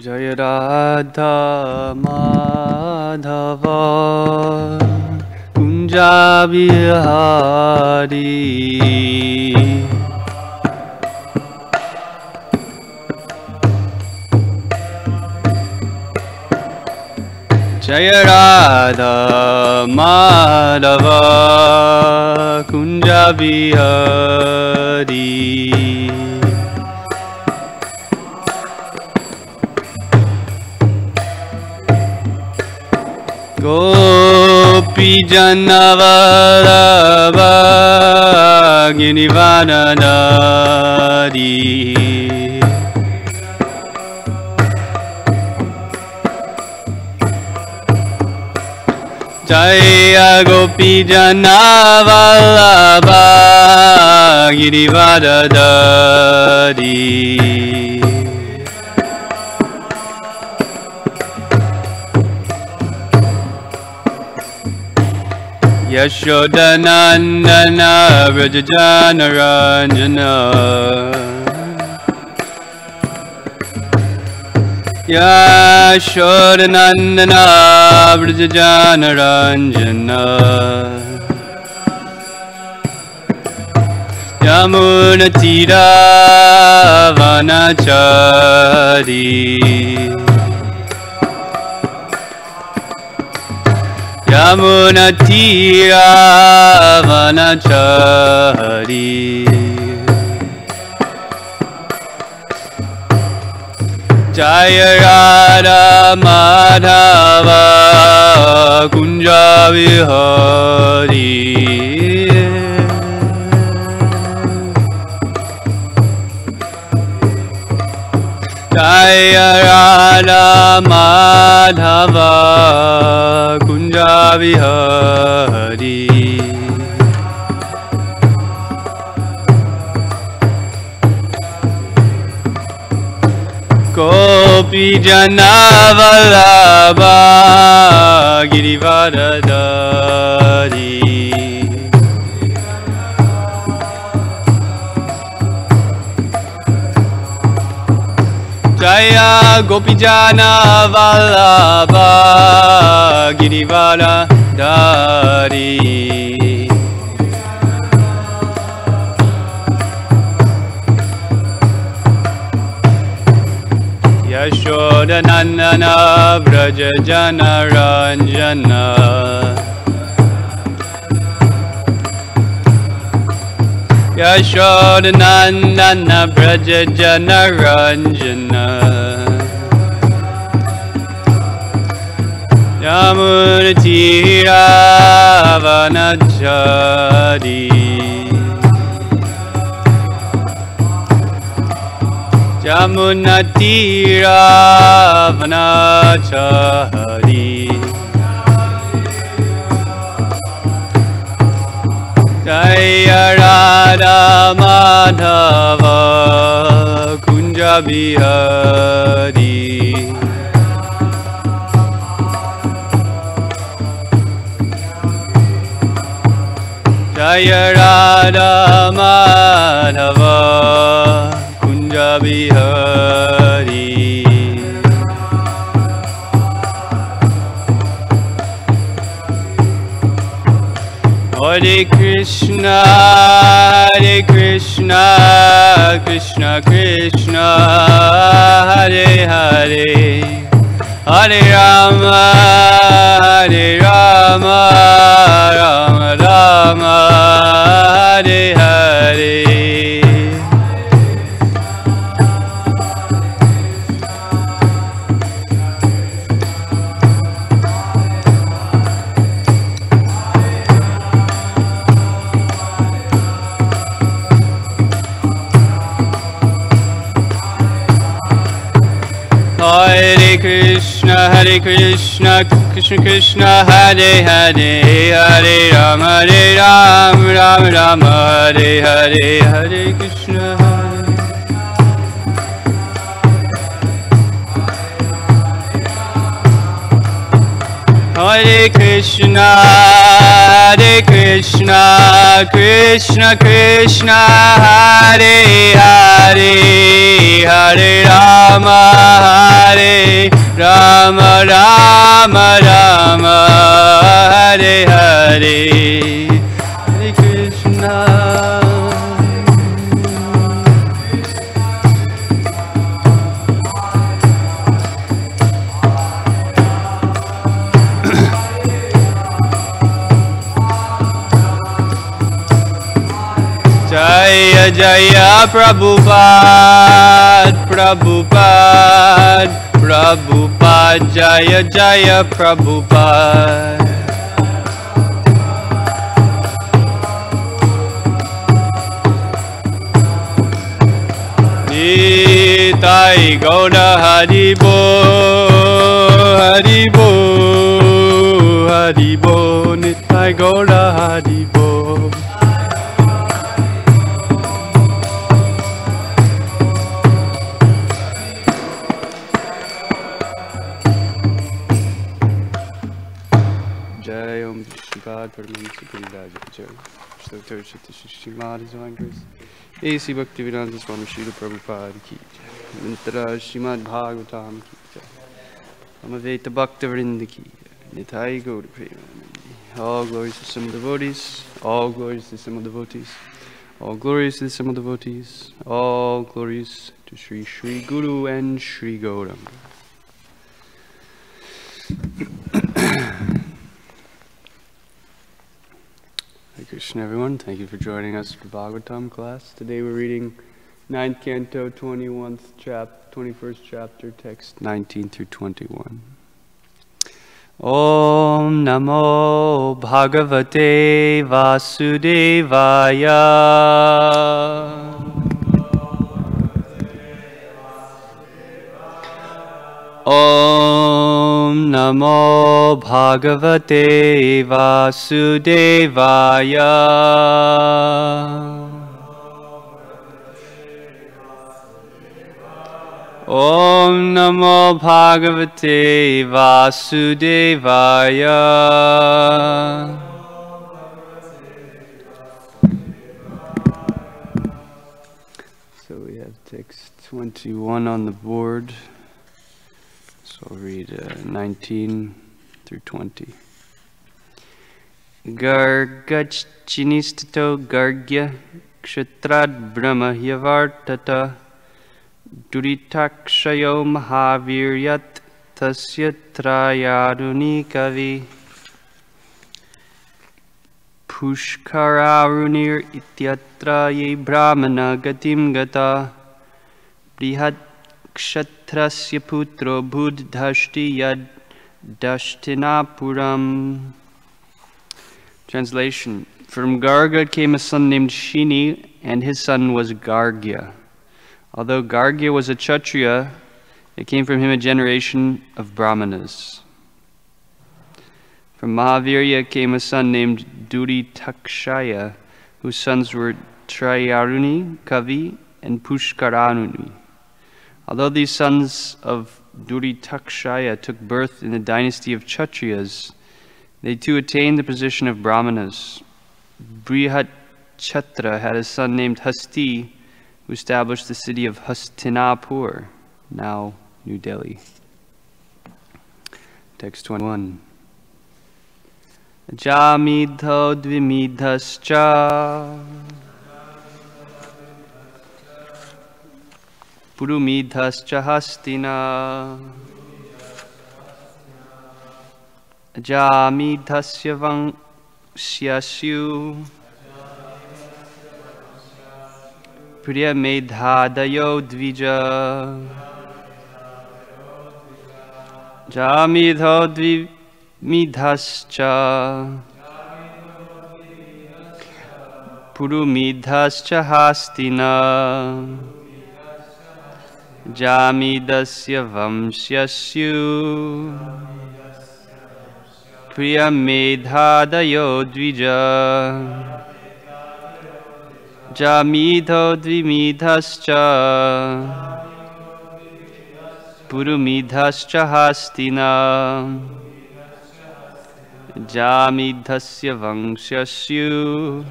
Jaya Radha Madhava Kunja Bihari Jaya Radha Madhava Kunja Bihari Gopi Janavalabha Girivaranari Jaya Gopi Janavalabha Girivaranari Yashodanandana Vrajajanaranjana Yashodanandana Vrajajanaranjana Yamunatira Vanachari Yamunatira Vanachari Jaya Radha Madhava Kunja Vihari Jaya Radha Madhava Kunja Vihari Gopi Janavalabha Girivaradari Jaya Gopijana Vallabha Girivaradari Yashodanandana Vrajajana Ranjana Yashodanandana Vrajajana Ranjana Yamunatira Vanachari Yamunatira Vanachari Jaya Radha Madhava Kunja Bihari Jaya Radha Madhava Kunja Bihari Hare Krishna, Krishna Krishna, Hare Hare, Hare Rama, Rama Rama, Hare Hare. Hare Krishna, Krishna Krishna, Hare Hare, Hare Rama, Rama Rama, Hare Hare, Hare Krishna, Hare Krishna, Krishna Krishna Hare Hare Hare Rama Rama Rama Hare Hare Hare Krishna Jaya Jaya Prabhupada Prabhupada Prabhupada Jaya Jaya Prabhupada Nitai Gauda Haribo Haribo Haribo Nitai Gauda Haribo Srimad is on grace. A.C. Bhaktivedanta Swami Srila Prabhupada ki jai. Mantra Srimad Bhagavatam ki jai. Amaveta Bhaktivinoda ki jai. Nitai Gaura Premanandi. All glories to some devotees. All glories to some devotees. All glories to some devotees. All glories to Sri Sri Guru and Sri Gauram. Hare Krishna everyone, thank you for joining us for Bhagavatam class. Today we're reading 9th canto, 21st chapter, text 19 through 21. Om Namo Bhagavate Vasudevaya. Om Namo Bhagavate Vasudevaya. Om Namo Bhagavate Vasudevaya. So we have text 21 on the board. So I'll read 19 through 20. Gargachinistato gargya kshatrad brahma hyavartata duritakshayo mahaviryat tasya trayaruni kavi pushkararunir ityatra ye brahmana gatim gata brihat Kshatrasya putro buddhashti yad dashtinapuram. Translation. From Garga came a son named Shini, and his son was Gargya. Although Gargya was a Kshatriya, it came from him a generation of Brahmanas. From Mahavirya came a son named Duritakshaya, whose sons were Trayaruni, Kavi, and Pushkaranuni. Although these sons of Duritakshaya took birth in the dynasty of Kshatriyas, they too attained the position of Brahmanas. Brihatchatra had a son named Hasti, who established the city of Hastinapur, now New Delhi. Text 21. Jamidho dvimidhascha Purumidhascha hastina Ajamidhasya vangshyasyu Priyamedhadayo dvija Jamidho dvimidhascha Purumidhascha hastina Jamidasya vamsyasyu Priyamedhadayo dvija Jamidho dvimidhascha Purumidhascha hastina Jamidhasya vamsyasyu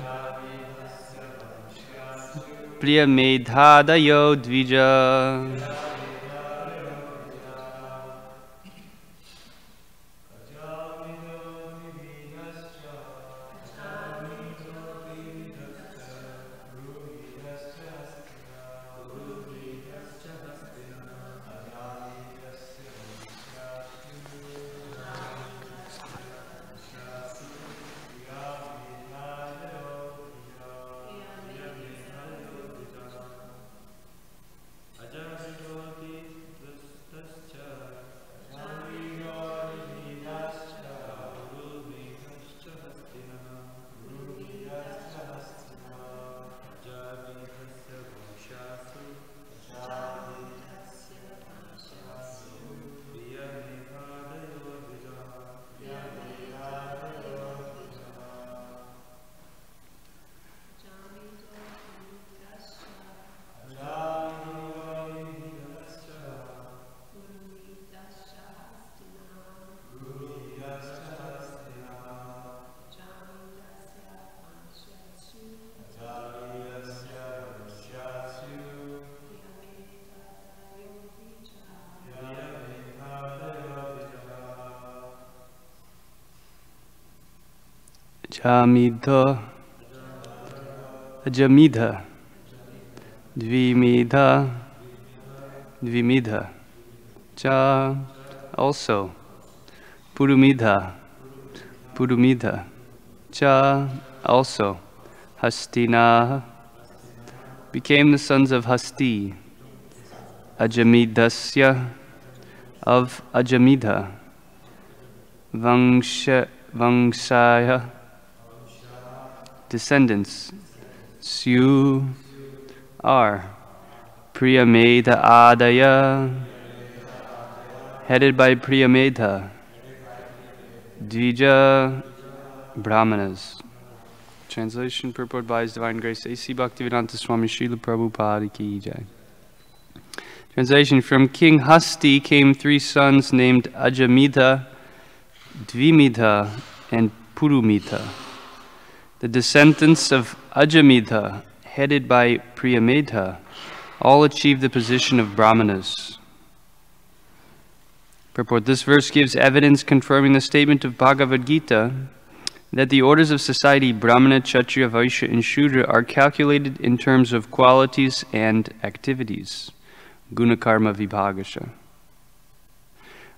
Priyamedhadayo Dvija. Ajamidha, Dvimidha, Cha, also, Purumidha, Cha, also, Hastina, became the sons of Hasti, Ajamidasya, of Ajamidha, Vangshaya, descendants, Syu, are, Priyamedha Adaya, headed by Priyamedha, Dvija, Brahmanas. Translation purport by His Divine Grace A.C. Bhaktivedanta Swami Srila Prabhupada Ki Jai. Translation: from King Hasti came three sons named Ajamidha, Dvimidha, and Purumidha. The descendants of Ajamidha, headed by Priyamedha, all achieved the position of Brahmanas. Purport: this verse gives evidence confirming the statement of Bhagavad Gita that the orders of society, Brahmana, Kshatriya, Vaishya, and Shudra, are calculated in terms of qualities and activities. Gunakarma Vibhagasha.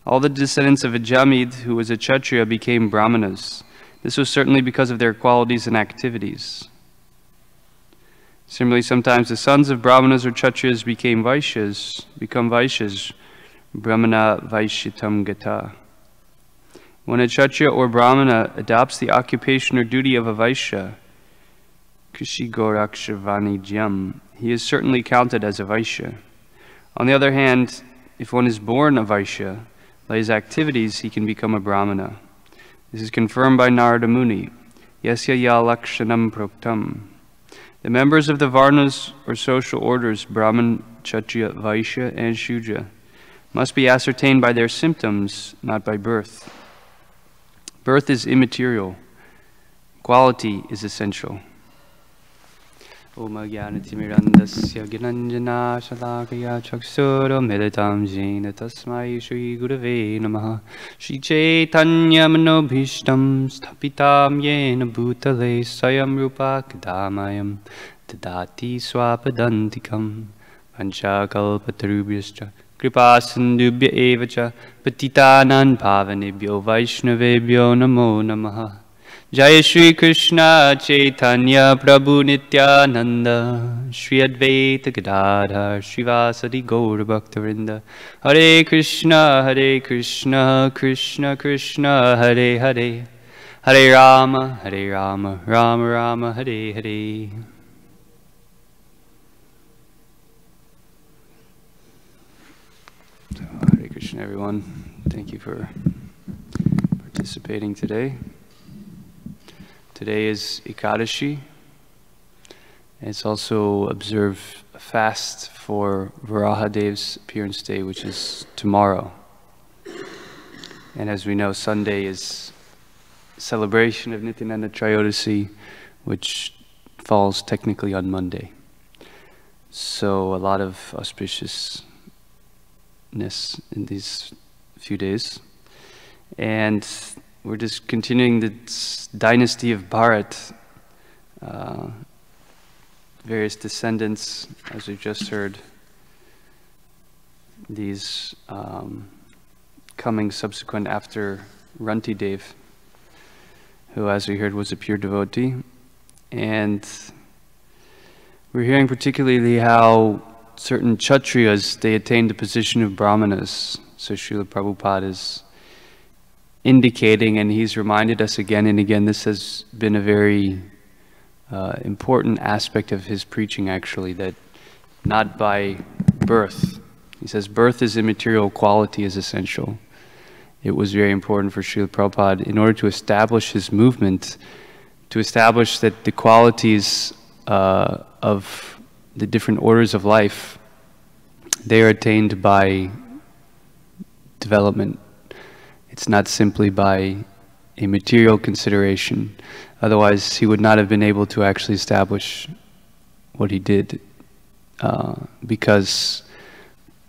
All the descendants of Ajamid, who was a Kshatriya, became Brahmanas. This was certainly because of their qualities and activities. Similarly, sometimes the sons of Brahmanas or Kshatriyas become Vaishyas, Brahmana Vaishyitam Gata. When a Kshatriya or Brahmana adopts the occupation or duty of a Vaishya, Krishi Gorakshavanijyam, he is certainly counted as a Vaishya. On the other hand, if one is born a Vaishya, by his activities he can become a Brahmana. This is confirmed by Narada Muni. Yasya ya lakshanam proktam. The members of the Varnas or social orders, Brahman, Kshatriya, Vaishya, and Shudra, must be ascertained by their symptoms, not by birth. Birth is immaterial. Quality is essential. Om Jnanatimirandasya Gnanjana Shalakaya Chakshura Militam Jena Tasmai Shri Gurave Namaha Shri Chaitanya Manobhishtam Sthapitam Yena Bhutale Swayam Rupa Kadamayam Tadati Swapadantikam Panchakalpatarubhyascha Kripasindubhya Evacha Patitanan Pavanebhyo Vaishnavebhyo Namo Namaha. Jai Shri Krishna Chaitanya Prabhu Nityananda Shri Advaita Gadadhar Srivasadi Gaura Bhaktavinda Hare Krishna Krishna Krishna Hare Hare Hare Rama Rama Rama Hare Hare. So, Hare Krishna everyone. Thank you for participating today. Today is Ekadashi. It's also observed a fast for Varahadev's appearance day, which is tomorrow. And as we know, Sunday is celebration of Nityananda Trayodasi, which falls technically on Monday. So a lot of auspiciousness in these few days. And we're just continuing the Dynasty of Bharata, various descendants, as we've just heard, these coming subsequent after Rantidev, who, as we heard, was a pure devotee. And we're hearing particularly how certain Kshatriyas, they attained the position of Brahmanas. So Srila Prabhupada is indicating, and he's reminded us again and again, this has been a very important aspect of his preaching, actually, that not by birth. He says birth is immaterial, quality is essential. It was very important for Srila Prabhupada, in order to establish his movement, to establish that the qualities of the different orders of life, they are attained by development. It's not simply by a material consideration. Otherwise, he would not have been able to actually establish what he did, because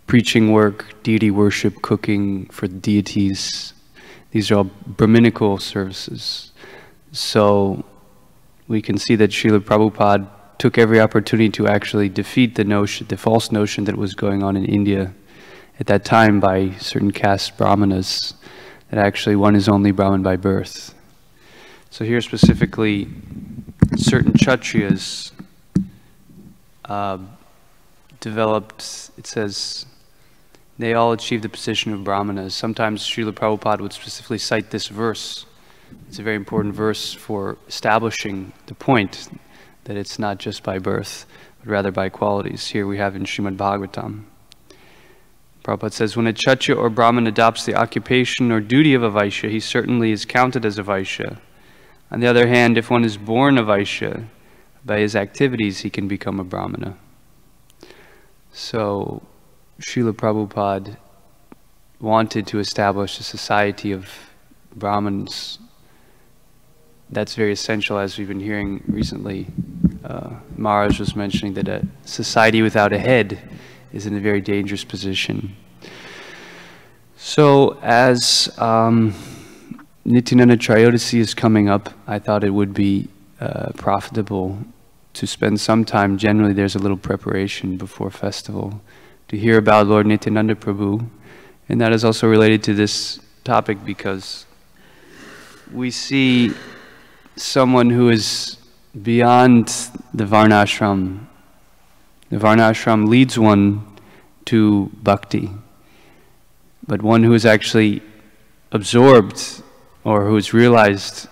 preaching work, deity worship, cooking for deities, these are all Brahminical services. So we can see that Srila Prabhupada took every opportunity to actually defeat the notion, the false notion that was going on in India at that time by certain caste brahmanas, that actually one is only Brahman by birth. So here specifically, certain Kshatriyas developed, it says, they all achieved the position of Brahmanas. Sometimes Srila Prabhupada would specifically cite this verse. It's a very important verse for establishing the point that it's not just by birth, but rather by qualities. Here we have in Srimad Bhagavatam. Prabhupada says, when a Kshatriya or Brahman adopts the occupation or duty of a Vaishya, he certainly is counted as a Vaishya. On the other hand, if one is born a Vaishya, by his activities he can become a Brahmana. So Srila Prabhupada wanted to establish a society of Brahmins. That's very essential, as we've been hearing recently. Maharaj was mentioning that a society without a head is in a very dangerous position. So as Nityananda Trayodasi is coming up, I thought it would be profitable to spend some time. Generally there's a little preparation before festival to hear about Lord Nityananda Prabhu, and that is also related to this topic because we see someone who is beyond the Varnashram. The Varnashram leads one to bhakti, but one who is actually absorbed or who has realized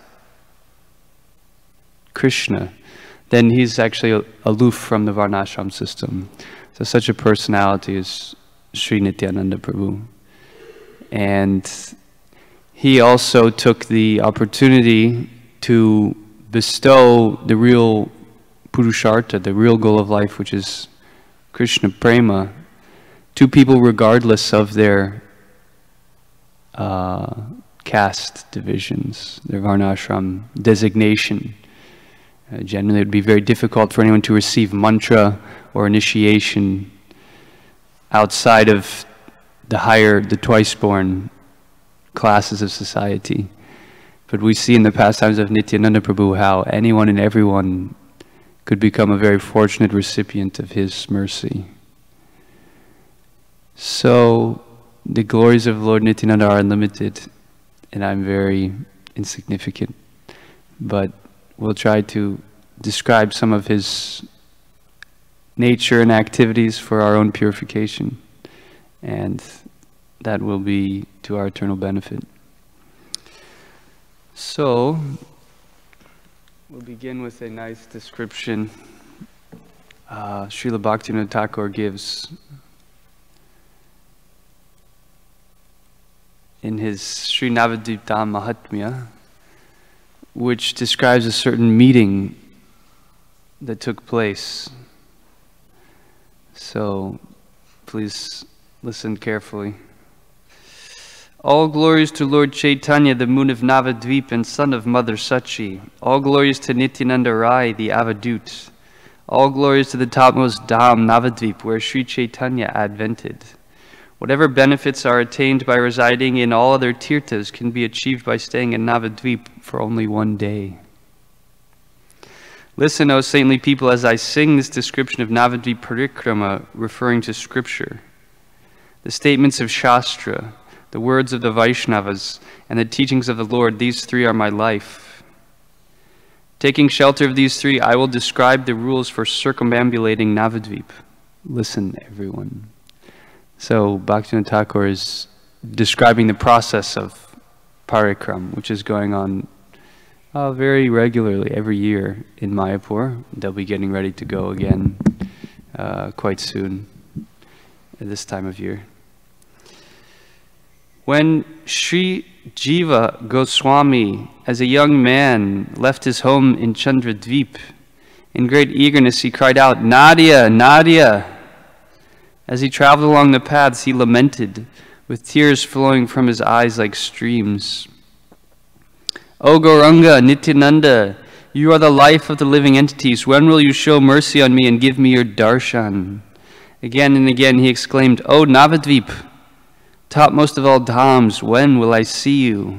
Krishna, then he's actually aloof from the Varnashram system. So such a personality is Sri Nityananda Prabhu. And he also took the opportunity to bestow the real Purushartha, the real goal of life, which is Krishna Prema, to people regardless of their caste divisions, their Varnashram designation. Generally it would be very difficult for anyone to receive mantra or initiation outside of the twice-born classes of society. But we see in the pastimes of Nityananda Prabhu how anyone and everyone could become a very fortunate recipient of his mercy. So the glories of Lord Nityananda are unlimited, and I'm very insignificant. But we'll try to describe some of his nature and activities for our own purification, and that will be to our eternal benefit. So, we'll begin with a nice description Srila Bhaktivinoda Thakur gives in his Sri Navadvipta Mahatmya, which describes a certain meeting that took place. So, please listen carefully. All glories to Lord Chaitanya, the moon of Navadvip and son of Mother Sachi. All glories to Nityananda Rai, the Avadut. All glories to the topmost Dham, Navadvip, where Sri Chaitanya advented. Whatever benefits are attained by residing in all other tirthas can be achieved by staying in Navadvip for only one day. Listen, O saintly people, as I sing this description of Navadvip Parikrama, referring to scripture. The statements of Shastra, the words of the Vaishnavas, and the teachings of the Lord, these three are my life. Taking shelter of these three, I will describe the rules for circumambulating Navadvip. Listen, everyone. So Bhaktivinoda Thakur is describing the process of parikram, which is going on very regularly every year in Mayapur. They'll be getting ready to go again quite soon at this time of year. When Sri Jiva Goswami, as a young man, left his home in Chandradvip, in great eagerness he cried out, "Nadia, Nadia!" As he traveled along the paths, he lamented, with tears flowing from his eyes like streams. "O Gauranga, Nityananda, you are the life of the living entities. When will you show mercy on me and give me your darshan?" Again and again he exclaimed, "O Navadvip, topmost of all dhams, when will I see you?"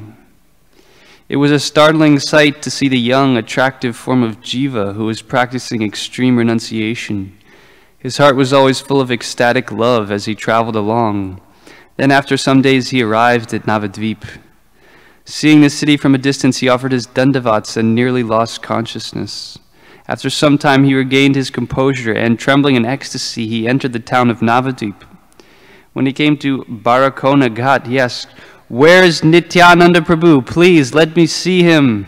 It was a startling sight to see the young, attractive form of Jiva who was practicing extreme renunciation. His heart was always full of ecstatic love as he traveled along. Then after some days he arrived at Navadvip. Seeing the city from a distance, he offered his dandavats and nearly lost consciousness. After some time he regained his composure, and trembling in ecstasy he entered the town of Navadvip. When he came to Barakona Ghat, he asked, "Where is Nityananda Prabhu? Please let me see him."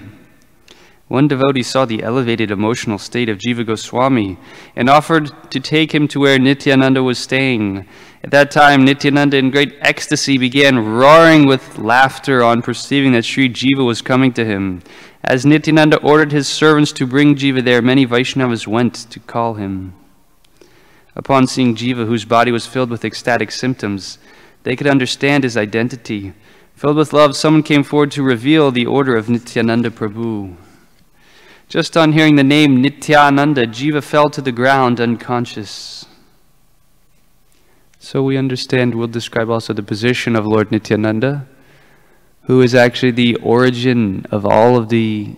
One devotee saw the elevated emotional state of Jiva Goswami and offered to take him to where Nityananda was staying. At that time, Nityananda, in great ecstasy, began roaring with laughter on perceiving that Sri Jiva was coming to him. As Nityananda ordered his servants to bring Jiva there, many Vaishnavas went to call him. Upon seeing Jiva, whose body was filled with ecstatic symptoms, they could understand his identity. Filled with love, someone came forward to reveal the order of Nityananda Prabhu. Just on hearing the name Nityananda, Jiva fell to the ground unconscious. So we understand, we'll describe also the position of Lord Nityananda, who is actually the origin of all of the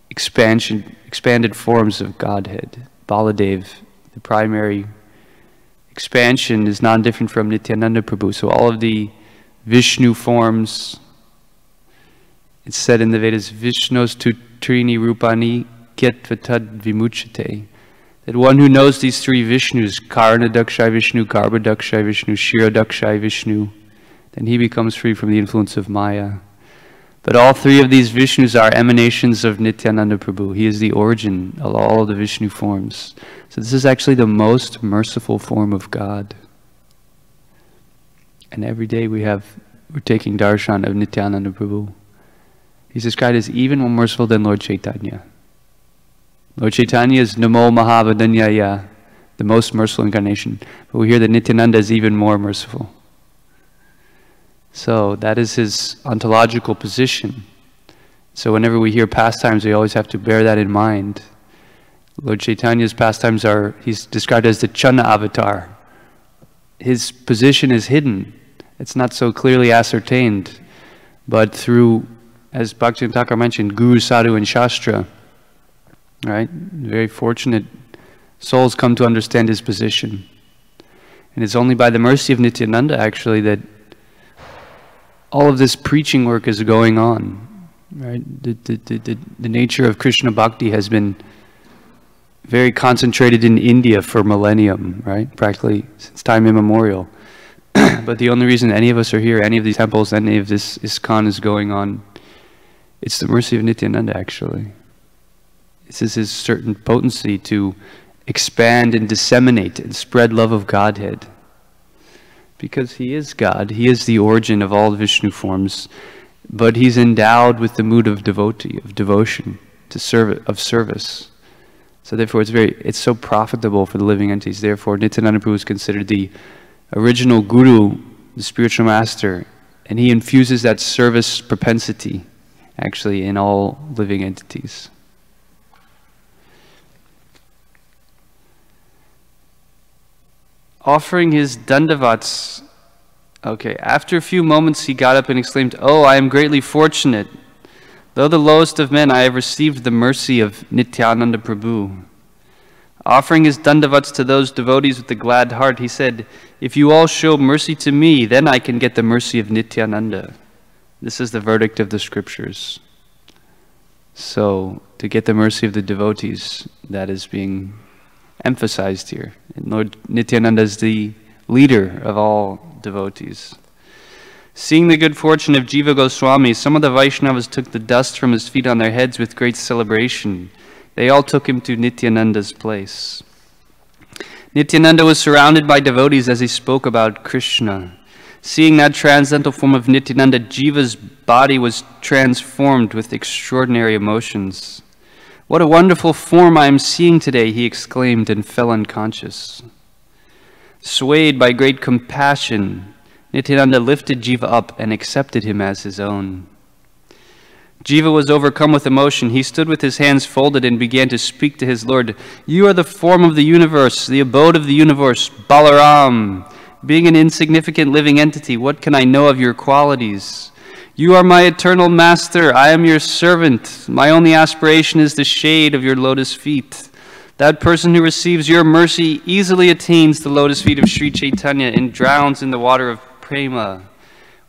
expanded forms of Godhead. Baladev, the primary expansion, is non-different from Nityananda Prabhu. So all of the Vishnu forms, it's said in the Vedas, Vishnos tu trini rupani kyatvatad vimuchate, that one who knows these three Vishnus, Karanadakshay Vishnu, Garbhadakshay Vishnu, Shirodakshay Vishnu, then he becomes free from the influence of Maya. But all three of these Vishnus are emanations of Nityananda Prabhu. He is the origin of all of the Vishnu forms. So this is actually the most merciful form of God. And every day we're taking darshan of Nityananda Prabhu. He's described as even more merciful than Lord Chaitanya. Lord Chaitanya is Namo Mahavadanyaya, the most merciful incarnation. But we hear that Nityananda is even more merciful. So that is his ontological position. So whenever we hear pastimes, we always have to bear that in mind. Lord Chaitanya's pastimes he's described as the Channa avatar. His position is hidden. It's not so clearly ascertained. But through, as Bhaktivinoda Thakur mentioned, Guru, Sadhu, and Shastra, right? Very fortunate souls come to understand his position. And it's only by the mercy of Nityananda, actually, that all of this preaching work is going on. Right? The nature of Krishna Bhakti has been very concentrated in India for millennium, right? Practically since time immemorial. But the only reason any of us are here, any of these temples, any of this ISKCON is going on, it's the mercy of Nityananda, actually. This is his certain potency to expand and disseminate and spread love of Godhead. Because he is God, he is the origin of all Vishnu forms, but he's endowed with the mood of devotee, of devotion, of service. So therefore it's so profitable for the living entities. Therefore Nityananda Prabhu is considered the original guru, the spiritual master, and he infuses that service propensity actually in all living entities. Offering his dandavats. Okay, after a few moments he got up and exclaimed, "Oh, I am greatly fortunate. Though the lowest of men, I have received the mercy of Nityananda Prabhu." Offering his dandavats to those devotees with a glad heart, he said, "If you all show mercy to me, then I can get the mercy of Nityananda." This is the verdict of the scriptures. So, to get the mercy of the devotees, that is being emphasized here. And Lord Nityananda is the leader of all devotees. Seeing the good fortune of Jiva Goswami, some of the Vaishnavas took the dust from his feet on their heads with great celebration. They all took him to Nityananda's place. Nityananda was surrounded by devotees as he spoke about Krishna. Seeing that transcendental form of Nityananda, Jiva's body was transformed with extraordinary emotions. "What a wonderful form I am seeing today," he exclaimed and fell unconscious. Swayed by great compassion, Nityananda lifted Jiva up and accepted him as his own. Jiva was overcome with emotion. He stood with his hands folded and began to speak to his Lord. "You are the form of the universe, the abode of the universe, Balaram. Being an insignificant living entity, what can I know of your qualities? You are my eternal master. I am your servant. My only aspiration is the shade of your lotus feet. That person who receives your mercy easily attains the lotus feet of Sri Chaitanya and drowns in the water of prema.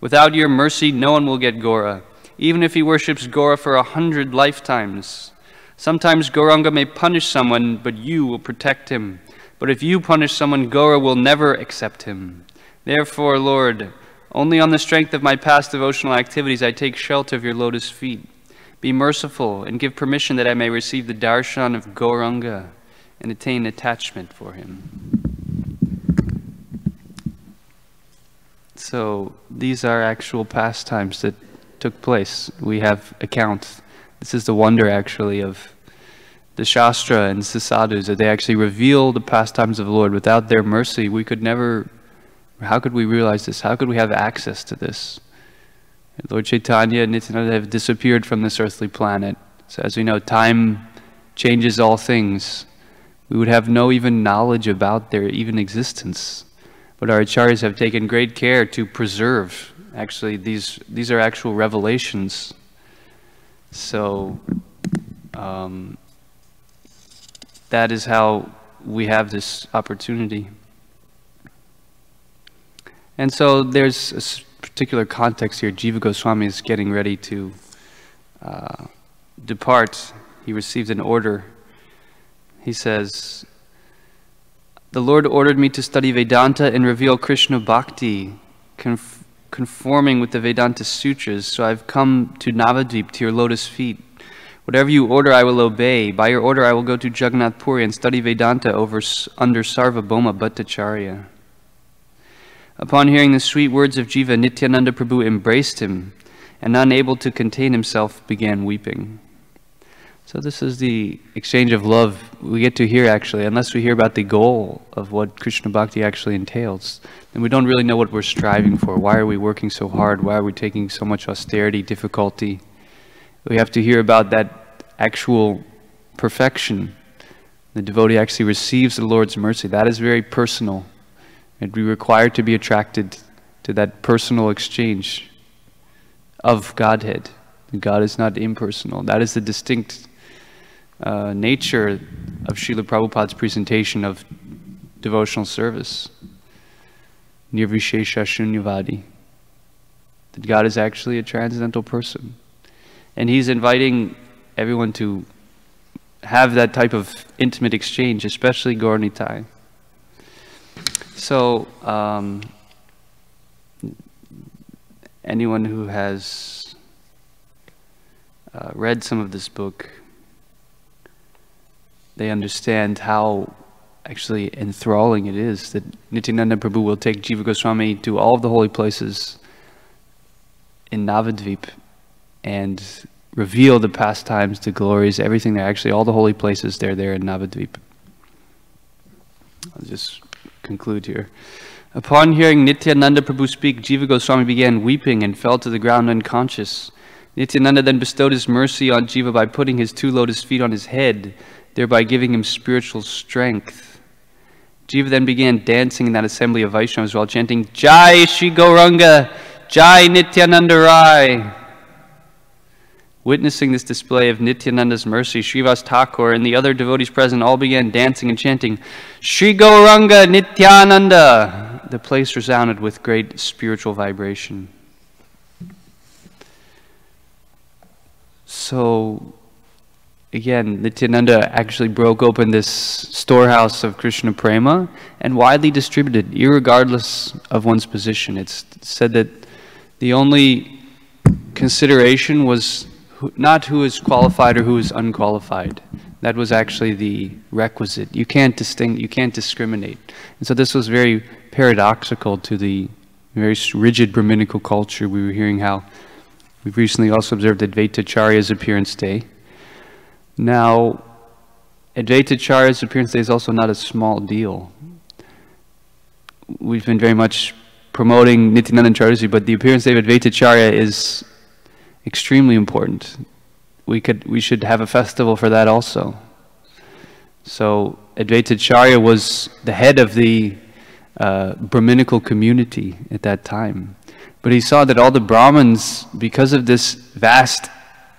Without your mercy, no one will get Gora, even if he worships Gora for 100 lifetimes. Sometimes Gauranga may punish someone, but you will protect him. But if you punish someone, Gora will never accept him. Therefore, Lord, only on the strength of my past devotional activities I take shelter of your lotus feet. Be merciful and give permission that I may receive the darshan of Gauranga and attain attachment for him." So these are actual pastimes that took place. We have accounts. This is the wonder actually of the Shastra and the sadhus, that they actually reveal the pastimes of the Lord. Without their mercy, we could never, how could we realize this? How could we have access to this? Lord Chaitanya and Nityananda have disappeared from this earthly planet. So as we know, time changes all things. We would have no even knowledge about their even existence. But our acharyas have taken great care to preserve. Actually, these are actual revelations. So that is how we have this opportunity. And so there's a particular context here. Jiva Goswami is getting ready to depart. He receives an order. He says, "The Lord ordered me to study Vedanta and reveal Krishna Bhakti, conforming with the Vedanta Sutras. So I've come to Navadvip, to your lotus feet. Whatever you order, I will obey. By your order, I will go to Jagannath Puri and study Vedanta under Sarvabhauma Bhattacharya." Upon hearing the sweet words of Jiva, Nityananda Prabhu embraced him and, unable to contain himself, began weeping. So this is the exchange of love we get to hear actually. Unless we hear about the goal of what Krishna Bhakti actually entails, then we don't really know what we're striving for. Why are we working so hard? Why are we taking so much austerity, difficulty? We have to hear about that actual perfection. The devotee actually receives the Lord's mercy. That is very personal. And we require to be attracted to that personal exchange of Godhead. God is not impersonal. That is the distinct nature of Srila Prabhupada's presentation of devotional service. Nirvishesha Shunyavadi. That God is actually a transcendental person. And he's inviting everyone to have that type of intimate exchange, especially Gaur Nitai. So, anyone who has read some of this book, they understand how actually enthralling it is that Nityananda Prabhu will take Jiva Goswami to all of the holy places in Navadvip and reveal the pastimes, the glories, everything there. Actually, all the holy places, they're there in Navadvip. I'll just conclude here. Upon hearing Nityananda Prabhu speak, Jiva Goswami began weeping and fell to the ground unconscious. Nityananda then bestowed his mercy on Jiva by putting his 2 lotus feet on his head, thereby giving him spiritual strength. Jiva then began dancing in that assembly of Vaishnavas while chanting, Jai Shri Gauranga, Jai Nityananda Rai. Witnessing this display of Nityananda's mercy, Srivas Thakur and the other devotees present all began dancing and chanting, Shri Gauranga Nityananda. The place resounded with great spiritual vibration. So, again, Nityananda actually broke open this storehouse of Krishna Prema and widely distributed, irregardless of one's position. It's said that the only consideration was not who is qualified or who is unqualified. That was actually the requisite. You can't discriminate. And so this was very paradoxical to the very rigid Brahminical culture. We were hearing how we've recently also observed Advaita Acharya's appearance day. Now, Advaita Acharya's appearance day is also not a small deal. We've been very much promoting Nityananda and Charyaji, but the appearance day of Advaita Acharya is extremely important. We should have a festival for that also. So Advaita Acharya was the head of the Brahminical community at that time. But he saw that all the Brahmins, because of this vast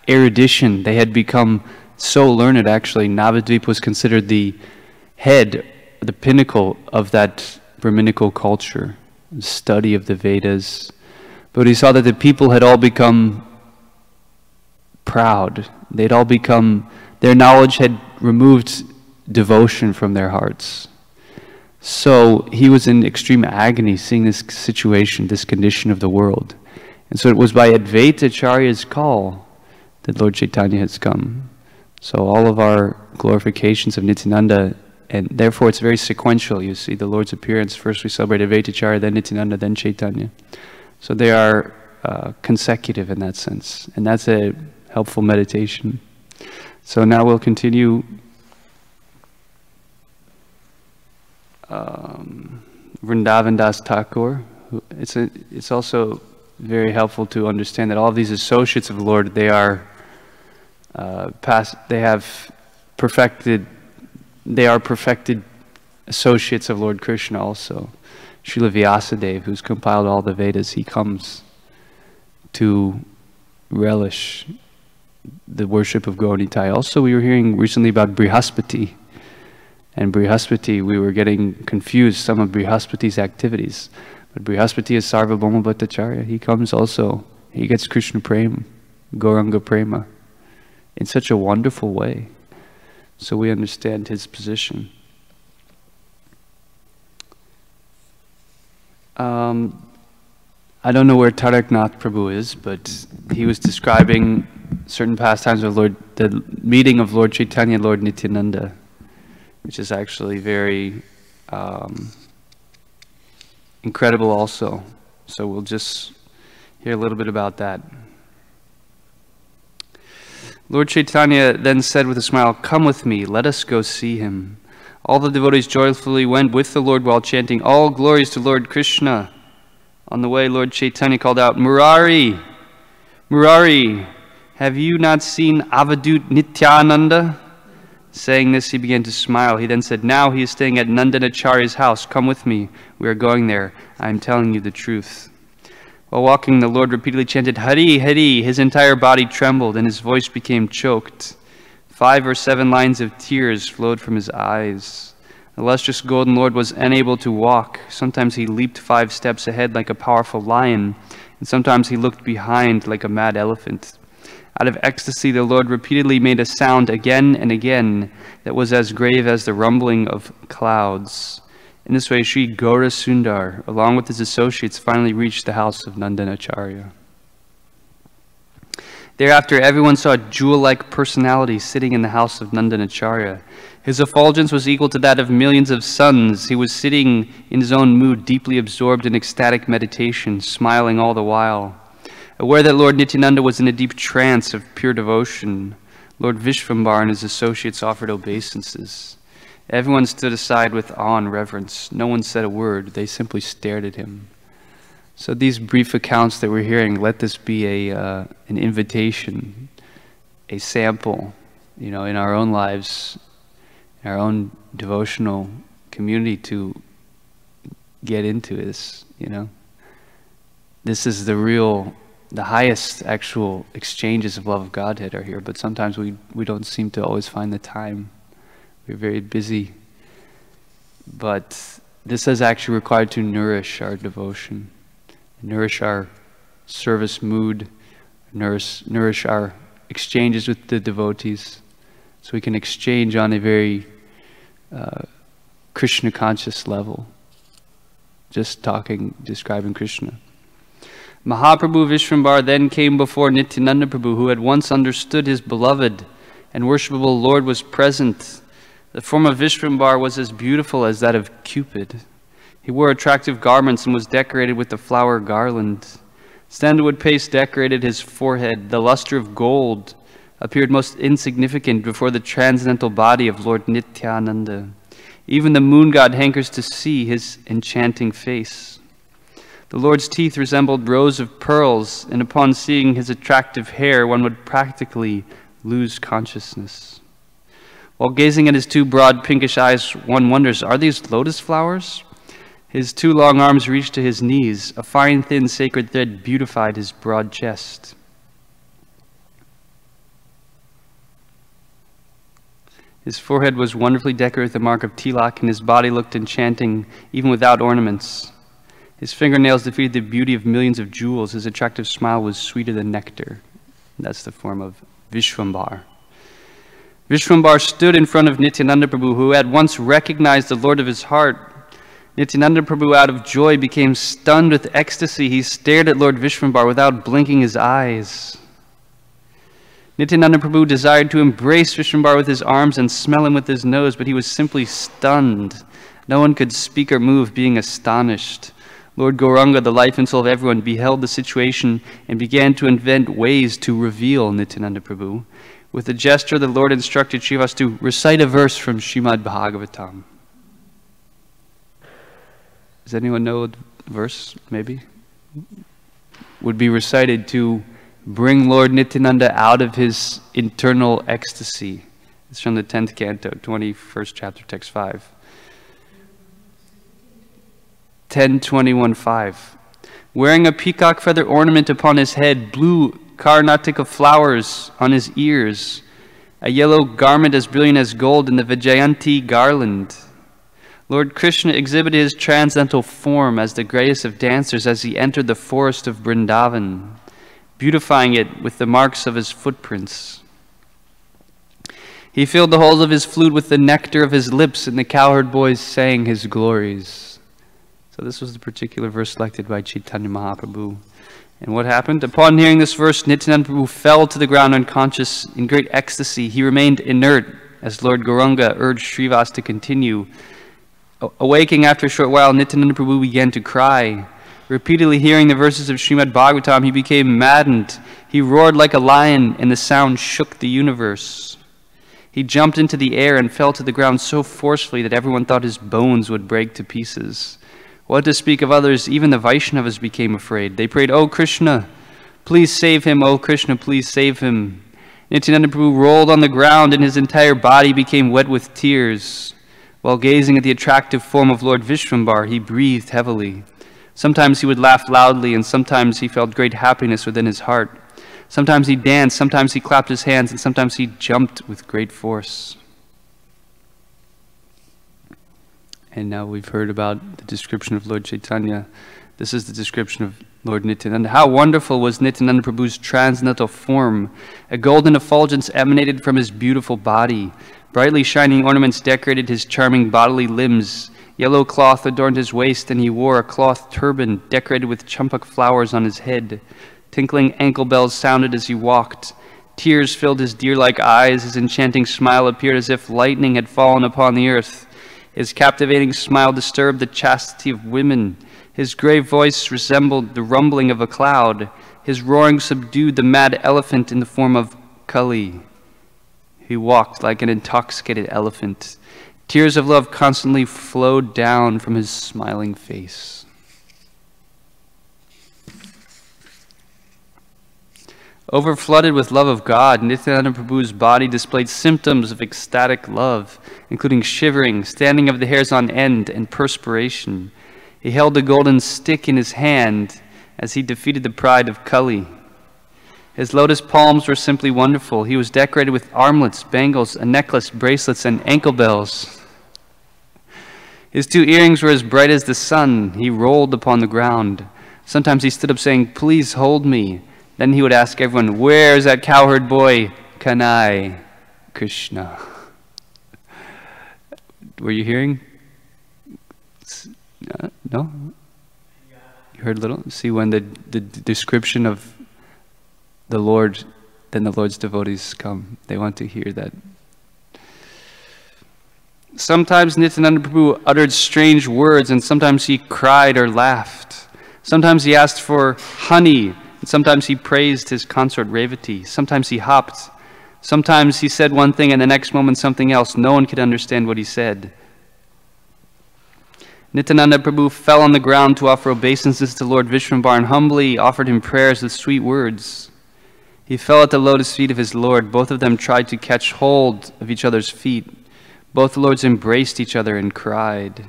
erudition, they had become so learned actually. Navadvip was considered the head, the pinnacle of that Brahminical culture, the study of the Vedas. But he saw that the people had all become proud. They'd all become, their knowledge had removed devotion from their hearts. So he was in extreme agony seeing this situation, this condition of the world. And so it was by Advaita Acharya's call that Lord Chaitanya has come. So all of our glorifications of Nityananda, and therefore it's very sequential. You see the Lord's appearance, first we celebrate Advaita Acharya, then Nityananda, then Chaitanya. So they are consecutive in that sense. And that's a helpful meditation. So now we'll continue Vrindavan Das Thakur. It's also very helpful to understand that all of these associates of the Lord, they are perfected associates of Lord Krishna also. Srila Vyasadeva, who's compiled all the Vedas, he comes to relish the worship of Gauranitai. Also, we were hearing recently about Brihaspati. And Brihaspati, we were getting confused, some of Brihaspati's activities. But Brihaspati is Sarvabhauma Bhattacharya. He comes also, he gets Krishna Prema, Gauranga Prema, in such a wonderful way. So we understand his position. I don't know where Taraknath Prabhu is, but he was describing certain pastimes of the meeting of Lord Chaitanya and Lord Nityananda, which is actually very incredible also. So we'll just hear a little bit about that. Lord Chaitanya then said with a smile, "Come with me, let us go see him." All the devotees joyfully went with the Lord while chanting, "All glories to Lord Krishna." On the way, Lord Chaitanya called out, "Murari, Murari, have you not seen Avadut Nityananda?" Saying this, he began to smile. He then said, "Now he is staying at Nandanacharya's house. Come with me. We are going there. I am telling you the truth." While walking, the Lord repeatedly chanted, "Hari, Hari." His entire body trembled and his voice became choked. 5 or 7 lines of tears flowed from his eyes. The lustrous golden Lord was unable to walk. Sometimes he leaped 5 steps ahead like a powerful lion, and sometimes he looked behind like a mad elephant. Out of ecstasy, the Lord repeatedly made a sound again and again that was as grave as the rumbling of clouds. In this way, Sri Gaura Sundar, along with his associates, finally reached the house of Nandanacharya. Thereafter, everyone saw a jewel-like personality sitting in the house of Nandanacharya. His effulgence was equal to that of millions of suns. He was sitting in his own mood, deeply absorbed in ecstatic meditation, smiling all the while. Aware that Lord Nityananda was in a deep trance of pure devotion, Lord Vishvambar and his associates offered obeisances. Everyone stood aside with awe and reverence. No one said a word. They simply stared at him. So these brief accounts that we're hearing, let this be an invitation, a sample, in our own lives, in our own devotional community to get into this, you know. This is the highest actual exchanges of love of Godhead are here, but sometimes we don't seem to always find the time. We're very busy. But this is actually required to nourish our devotion, nourish our service mood, nourish our exchanges with the devotees, so we can exchange on a very Krishna conscious level, just describing Krishna. Mahaprabhu Vishvambar then came before Nityananda Prabhu, who had once understood his beloved and worshipable Lord was present. The form of Vishvambar was as beautiful as that of Cupid. He wore attractive garments and was decorated with the flower garland. Sandalwood paste decorated his forehead. The luster of gold appeared most insignificant before the transcendental body of Lord Nityananda. Even the moon god hankers to see his enchanting face. The Lord's teeth resembled rows of pearls, and upon seeing his attractive hair, one would practically lose consciousness. While gazing at his two broad pinkish eyes, one wonders, are these lotus flowers? His two long arms reached to his knees. A fine, thin, sacred thread beautified his broad chest. His forehead was wonderfully decorated with the mark of tilak, and his body looked enchanting, even without ornaments. His fingernails defeated the beauty of millions of jewels. His attractive smile was sweeter than nectar. That's the form of Vishvambar. Vishvambar stood in front of Nityananda Prabhu, who had once recognized the Lord of his heart. Nityananda Prabhu, out of joy, became stunned with ecstasy. He stared at Lord Vishvambar without blinking his eyes. Nityananda Prabhu desired to embrace Vishvambar with his arms and smell him with his nose, but he was simply stunned. No one could speak or move, being astonished. Lord Gauranga, the life and soul of everyone, beheld the situation and began to invent ways to reveal Nityananda Prabhu. With a gesture, the Lord instructed Srivas to recite a verse from Srimad Bhagavatam. Does anyone know the verse, maybe? Would be recited to bring Lord Nityananda out of his internal ecstasy. It's from the 10th canto, 21st chapter, text 5. 10:21:5. Wearing a peacock feather ornament upon his head, blue Karnatika flowers on his ears, a yellow garment as brilliant as gold in the Vijayanti garland. Lord Krishna exhibited his transcendental form as the greatest of dancers as he entered the forest of Vrindavan, beautifying it with the marks of his footprints. He filled the holes of his flute with the nectar of his lips, and the cowherd boys sang his glories. So this was the particular verse selected by Chaitanya Mahaprabhu. And what happened? Upon hearing this verse, Nityananda Prabhu fell to the ground unconscious in great ecstasy. He remained inert as Lord Gauranga urged Srivas to continue. Awaking after a short while, Nityananda Prabhu began to cry. Repeatedly hearing the verses of Srimad Bhagavatam, he became maddened. He roared like a lion, and the sound shook the universe. He jumped into the air and fell to the ground so forcefully that everyone thought his bones would break to pieces. What to speak of others, even the Vaishnavas became afraid. They prayed, "O Krishna, please save him, O Krishna, please save him." Nityananda Prabhu rolled on the ground, and his entire body became wet with tears. While gazing at the attractive form of Lord Vishvambar, he breathed heavily. Sometimes he would laugh loudly, and sometimes he felt great happiness within his heart. Sometimes he danced, sometimes he clapped his hands, and sometimes he jumped with great force. And now we've heard about the description of Lord Chaitanya. This is the description of Lord Nityananda. How wonderful was Nityananda Prabhu's transcendental form. A golden effulgence emanated from his beautiful body. Brightly shining ornaments decorated his charming bodily limbs. Yellow cloth adorned his waist, and he wore a cloth turban decorated with champak flowers on his head. Tinkling ankle bells sounded as he walked. Tears filled his deer-like eyes. His enchanting smile appeared as if lightning had fallen upon the earth. His captivating smile disturbed the chastity of women. His grave voice resembled the rumbling of a cloud. His roaring subdued the mad elephant in the form of Kali. He walked like an intoxicated elephant. Tears of love constantly flowed down from his smiling face. Overflooded with love of God, Nityananda Prabhu's body displayed symptoms of ecstatic love, including shivering, standing of the hairs on end, and perspiration. He held a golden stick in his hand as he defeated the pride of Kali. His lotus palms were simply wonderful. He was decorated with armlets, bangles, a necklace, bracelets, and ankle bells. His 2 earrings were as bright as the sun. He rolled upon the ground. Sometimes he stood up saying, "Please hold me." Then he would ask everyone, "Where is that cowherd boy, Kanai, Krishna?" Were you hearing? No? You heard a little? See, when the description of the Lord, then the Lord's devotees come. They want to hear that. Sometimes Nityananda Prabhu uttered strange words, and sometimes he cried or laughed. Sometimes he asked for honey, and sometimes he praised his consort Revati. Sometimes he hopped. Sometimes he said one thing and the next moment something else. No one could understand what he said. Nityananda Prabhu fell on the ground to offer obeisances to Lord Vishwambar and humbly offered him prayers with sweet words. He fell at the lotus feet of his Lord. Both of them tried to catch hold of each other's feet. Both lords embraced each other and cried.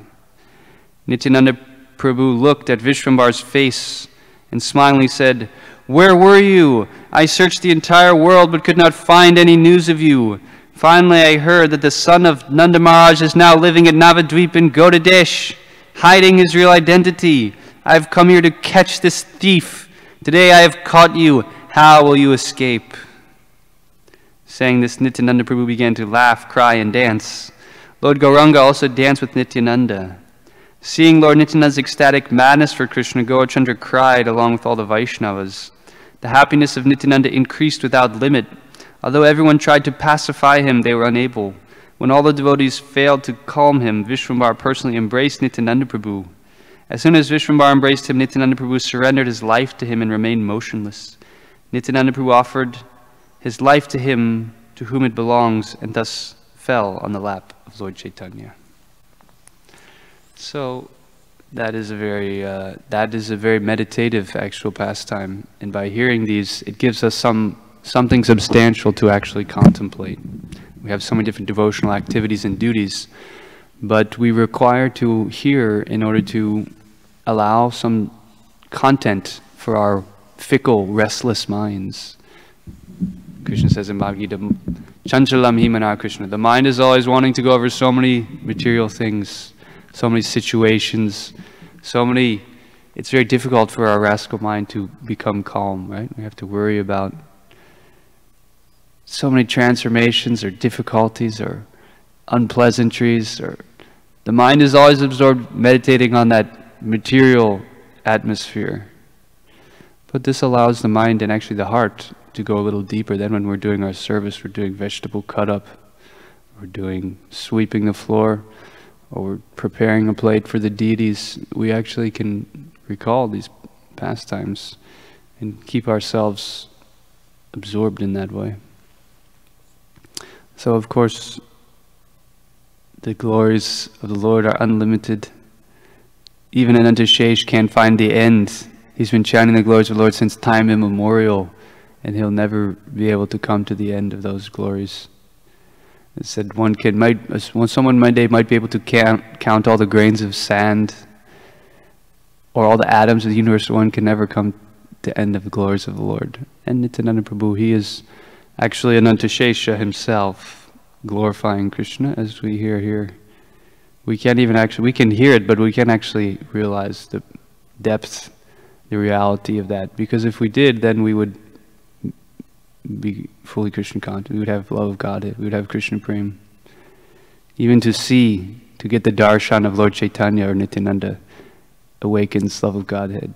Nityananda Prabhu looked at Vishwambar's face and smilingly said, "Where were you? I searched the entire world but could not find any news of you. Finally I heard that the son of Nanda Maharaj is now living at Navadvip in Godadesh, hiding his real identity. I have come here to catch this thief. Today I have caught you. How will you escape?" Saying this, Nityananda Prabhu began to laugh, cry, and dance. Lord Gauranga also danced with Nityananda. Seeing Lord Nityananda's ecstatic madness for Krishna, Gaurachandra cried along with all the Vaishnavas. The happiness of Nityananda increased without limit. Although everyone tried to pacify him, they were unable. When all the devotees failed to calm him, Vishwambar personally embraced Nityananda Prabhu. As soon as Vishwambar embraced him, Nityananda Prabhu surrendered his life to him and remained motionless. Nityananda Prabhu offered his life to him to whom it belongs, and thus fell on the lap of Lord Chaitanya. So that is a very meditative actual pastime, and by hearing these, it gives us something substantial to actually contemplate. We have so many different devotional activities and duties, but we require to hear in order to allow some content for our fickle, restless minds. Krishna says in Bhagavad Gita, "Chanchalam himana Krishna." The mind is always wanting to go over so many material things, so many situations, it's very difficult for our rascal mind to become calm, right? We have to worry about so many transformations or difficulties or unpleasantries, or the mind is always absorbed meditating on that material atmosphere. But this allows the mind and actually the heart to go a little deeper. Then when we're doing our service, we're doing vegetable cut-up, we're doing sweeping the floor, or we're preparing a plate for the deities, we actually can recall these pastimes and keep ourselves absorbed in that way. So of course, the glories of the Lord are unlimited. Even Anantashesh can't find the end. He's been chanting the glories of the Lord since time immemorial, and he'll never be able to come to the end of those glories. It said someone one day might be able to count all the grains of sand or all the atoms of the universe. One can never come to the end of the glories of the Lord. And Nityananda Prabhu, he is actually Anantashesha himself, glorifying Krishna, as we hear here. We can't even we can hear it, but we can't actually realize the depth, the reality of that. Because if we did, then we would be fully Krishna conscious. We would have love of Godhead. We would have Krishna Prem. Even to get the darshan of Lord Chaitanya or Nityananda awakens love of Godhead.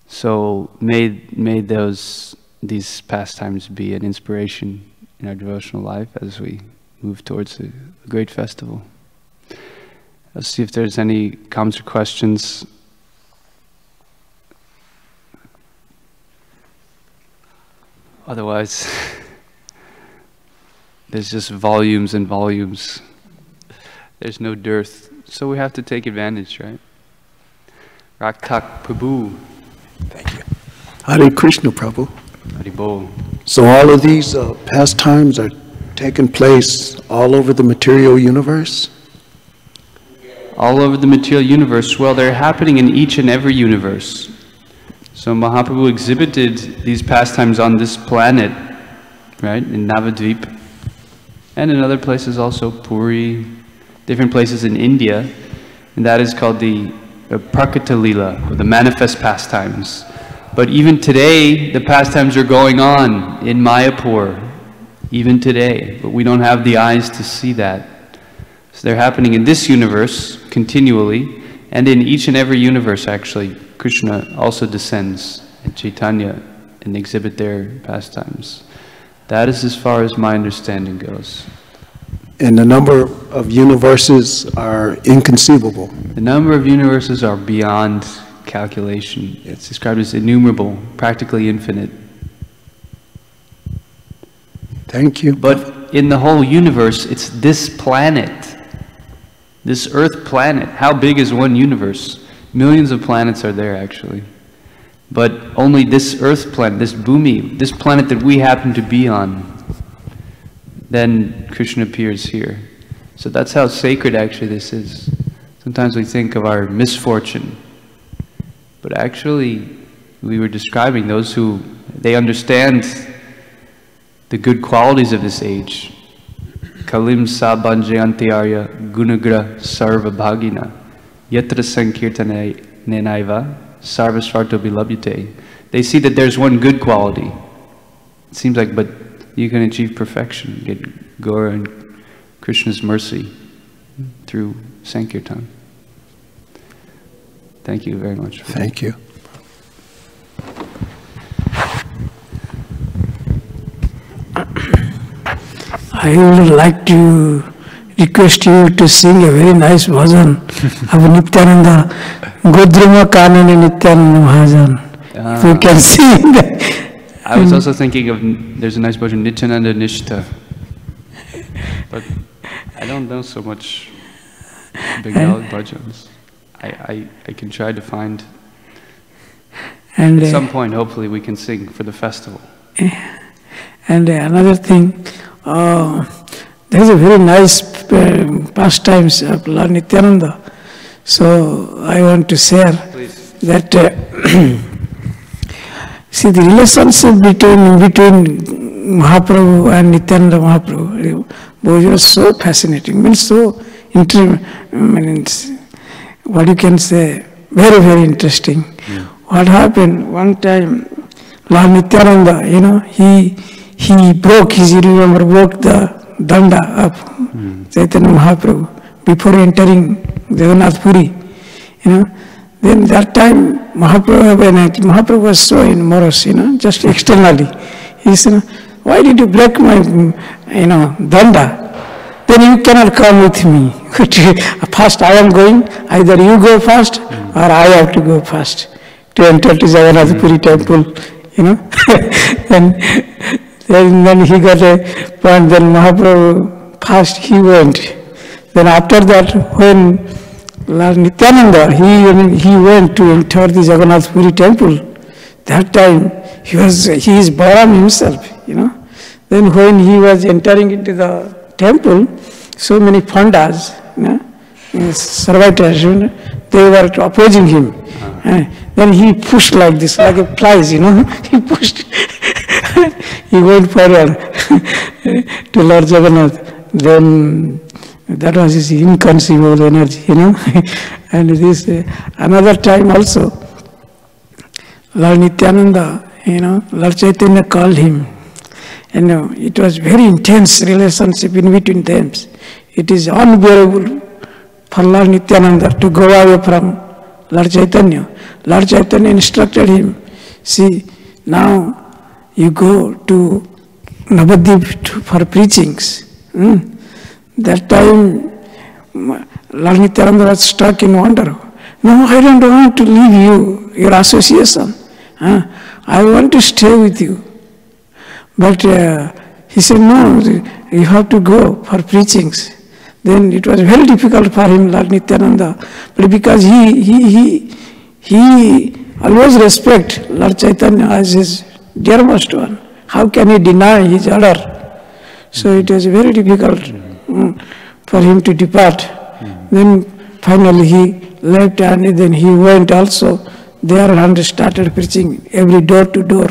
So may these pastimes be an inspiration in our devotional life as we move towards a great festival. Let's see if there's any comments or questions. Otherwise, there's just volumes and volumes. There's no dearth. So we have to take advantage, right? Raktak Prabhu. Thank you. Hare Krishna, Prabhu. Haribol. So all of these pastimes are taking place all over the material universe? All over the material universe. Well, they're happening in each and every universe. So Mahaprabhu exhibited these pastimes on this planet, right, in Navadvip, and in other places also, Puri, different places in India, and that is called the Prakita Lila, or the manifest pastimes. But even today, the pastimes are going on in Mayapur, even today, but we don't have the eyes to see that. So they're happening in this universe continually, and in each and every universe actually. Krishna also descends at Chaitanya and exhibit their pastimes. That is as far as my understanding goes. And the number of universes are inconceivable. The number of universes are beyond calculation. It's described as innumerable, practically infinite. Thank you. But in the whole universe, it's this planet, this Earth planet. How big is one universe? Millions of planets are there actually. But only this Earth planet, this Bhumi, this planet that we happen to be on, then Krishna appears here. So that's how sacred actually this is. Sometimes we think of our misfortune, but actually we were describing those who, they understand the good qualities of this age. Kalim sa banjayantyarya gunagra sarva bhagina yatra sankirtane nenaiva sarva svarto bilabhyate. They see that there's one good quality. It seems like, but you can achieve perfection, get Gaura and Krishna's mercy through Sankirtan. Thank you very much. Thank you. I would like to request you to sing a very nice bhajan of Nityananda, Godruma Kanani Nityananda Mahajan. If you can sing that. I was also thinking of, there's a nice bhajan, Nityananda Nishtha. But I don't know so much Bengali bhajans. I can try to find, and at some point hopefully we can sing for the festival. And another thing, there's a very nice pastimes of Lord Nityananda. So I want to share that see the relationship between Mahaprabhu and Nityananda Mahaprabhu was so fascinating, means so what you can say, very, very interesting. Yeah. What happened one time, Lord Nityananda, you know, he broke the danda of Chaitanya Mahaprabhu before entering Jagannath Puri, you know. Then that time Mahaprabhu was so morose, you know, just externally. He said, why did you break my, danda? Then you cannot come with me. First I am going, either you go first or I have to go first to enter to Jagannath Puri temple, you know. Then he got a point, then Mahaprabhu first he went. Then after that, when Lord Nityananda, he went to enter the Jagannath Puri temple, that time he is Balaram himself, you know. Then when he was entering into the temple, so many pandas, you know, servitors, you know, they were opposing him. Then he pushed like this, like a flies, you know. He pushed. He went forward to Lord Jagannath. Then that was his inconceivable energy, you know. And this another time also, Lord Nityananda, you know, Lord Chaitanya called him. And it was very intense relationship in between them. It is unbearable for Lord Nityananda to go away from Lord Chaitanya. Lord Chaitanya instructed him, see, now you go to Navadvip for preachings. That time Lord Nityananda was stuck in wonder. No, I don't want to leave you, your association. I want to stay with you. But he said, no, you have to go for preachings. Then it was very difficult for him, Lord Nityananda. But because he always respect Lord Chaitanya as his dearest one. How can he deny his order? So it was very difficult for him to depart. Then finally he left, and then he went also there and started preaching every door to door.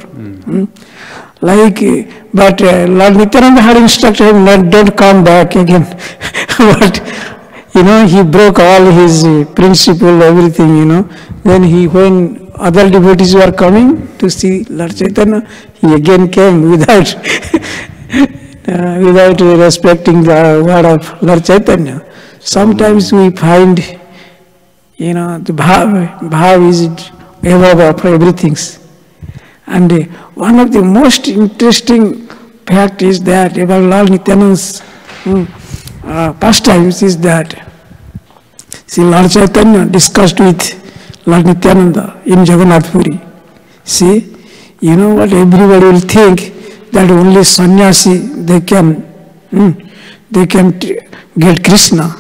But Lord Nityananda had instructed him, don't come back again. But, he broke all his principle, everything, Then when other devotees were coming to see Lord Chaitanya, he again came without respecting the word of Lord Chaitanya. Sometimes we find, the bhav is above of everything. And one of the most interesting fact is that about Lord Nityananda's pastimes is that, see, Lord Chaitanya discussed with Lord Nityananda in Jagannath Puri. See, what everybody will think, that only sannyasi they can get Krishna.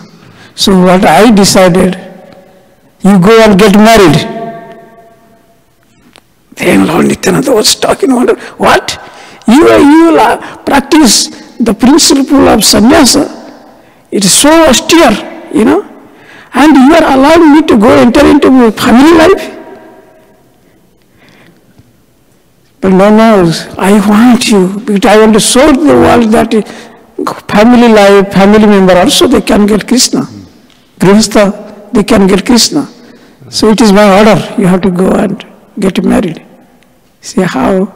So what I decided, you go and get married. Then Lord Nityananda was talking about, what? You will practice the principle of sannyasa. It is so austere, and you are allowing me to go enter into family life? But no, I want you, because I want to show the world that family life, family member also, they can get Krishna. Grihastha, they can get Krishna. So it is my order, you have to go and get married. See how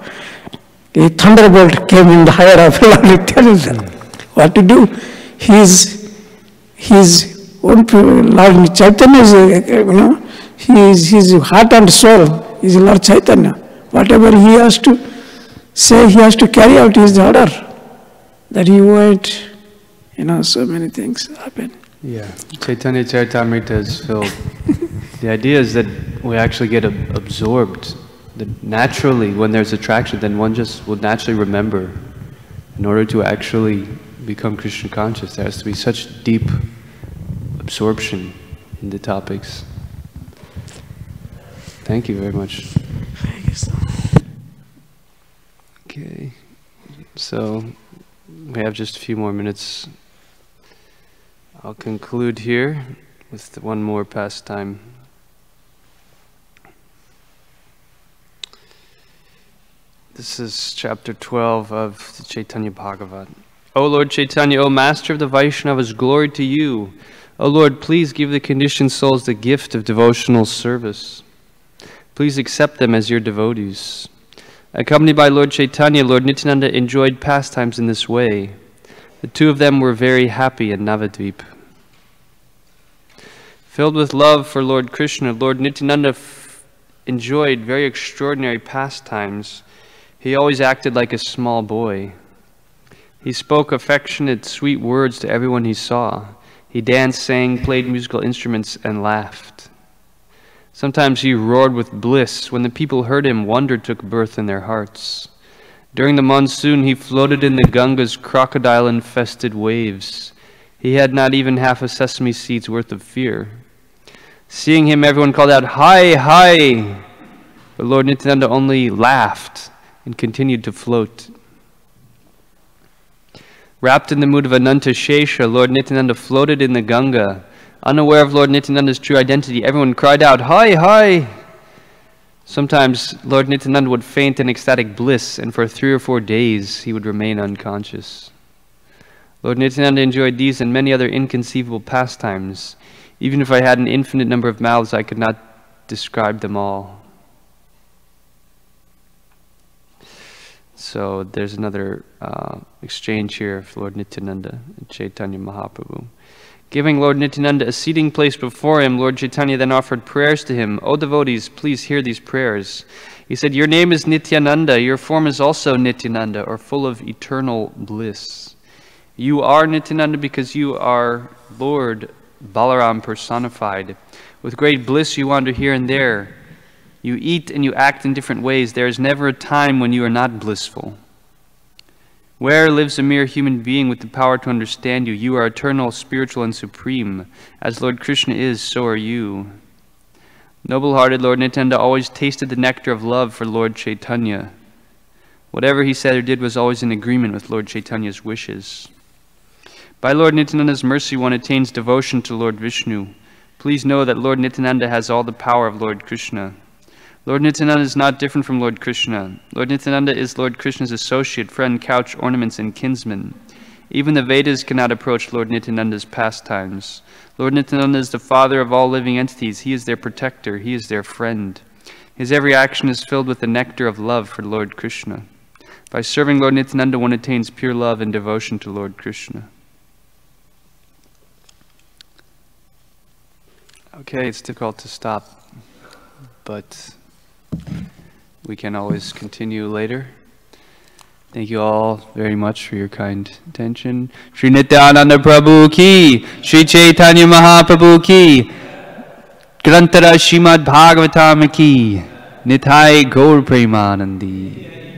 a thunderbolt came in the heart of Lord Nityananda. What to do? His own Lord Chaitanya is, his heart and soul is Lord Chaitanya. Whatever he has to say, he has to carry out his order. That he went, so many things happen. Yeah, Chaitanya Charitamrita is filled. The idea is that we actually get absorbed. That naturally, when there's attraction, then one just will naturally remember. In order to actually become Krishna conscious, there has to be such deep absorption in the topics. Thank you very much. Okay, so we have just a few more minutes. I'll conclude here with one more pastime. This is chapter 12 of the Chaitanya Bhagavatam. O Lord Chaitanya, O Master of the Vaishnavas, glory to you. O Lord, please give the conditioned souls the gift of devotional service. Please accept them as your devotees. Accompanied by Lord Chaitanya, Lord Nityananda enjoyed pastimes in this way. The two of them were very happy in Navadvip. Filled with love for Lord Krishna, Lord Nityananda enjoyed very extraordinary pastimes. He always acted like a small boy. He spoke affectionate, sweet words to everyone he saw. He danced, sang, played musical instruments, and laughed. Sometimes he roared with bliss. When the people heard him, wonder took birth in their hearts. During the monsoon, he floated in the Ganga's crocodile-infested waves. He had not even half a sesame seed's worth of fear. Seeing him, everyone called out, "Hi, hi!" But Lord Nityananda only laughed and continued to float. Wrapped in the mood of Ananta Shesha, Lord Nityananda floated in the Ganga. Unaware of Lord Nityananda's true identity, everyone cried out, "Hi, hi!" Sometimes Lord Nityananda would faint in ecstatic bliss, and for 3 or 4 days he would remain unconscious. Lord Nityananda enjoyed these and many other inconceivable pastimes. Even if I had an infinite number of mouths, I could not describe them all. So there's another exchange here of Lord Nityananda and Chaitanya Mahaprabhu. Giving Lord Nityananda a seating place before him, Lord Chaitanya then offered prayers to him. "O devotees, please hear these prayers." He said, "Your name is Nityananda, your form is also Nityananda, or full of eternal bliss. You are Nityananda because you are Lord Balaram personified. With great bliss you wander here and there. You eat and you act in different ways. There is never a time when you are not blissful. Where lives a mere human being with the power to understand you? You are eternal, spiritual, and supreme. As Lord Krishna is, so are you." Noble-hearted Lord Nityananda always tasted the nectar of love for Lord Chaitanya. Whatever he said or did was always in agreement with Lord Chaitanya's wishes. By Lord Nityananda's mercy, one attains devotion to Lord Vishnu. Please know that Lord Nityananda has all the power of Lord Krishna. Lord Nityananda is not different from Lord Krishna. Lord Nityananda is Lord Krishna's associate, friend, couch, ornaments, and kinsman. Even the Vedas cannot approach Lord Nityananda's pastimes. Lord Nityananda is the father of all living entities. He is their protector. He is their friend. His every action is filled with the nectar of love for Lord Krishna. By serving Lord Nityananda, one attains pure love and devotion to Lord Krishna. Okay, it's difficult to stop, but we can always continue later. Thank you all very much for your kind attention. Sri Nityananda Prabhu ki, Sri Chaitanya Mahaprabhu ki, Grantara Srimad Bhagavatam ki, Nitai Gaur Premanandi.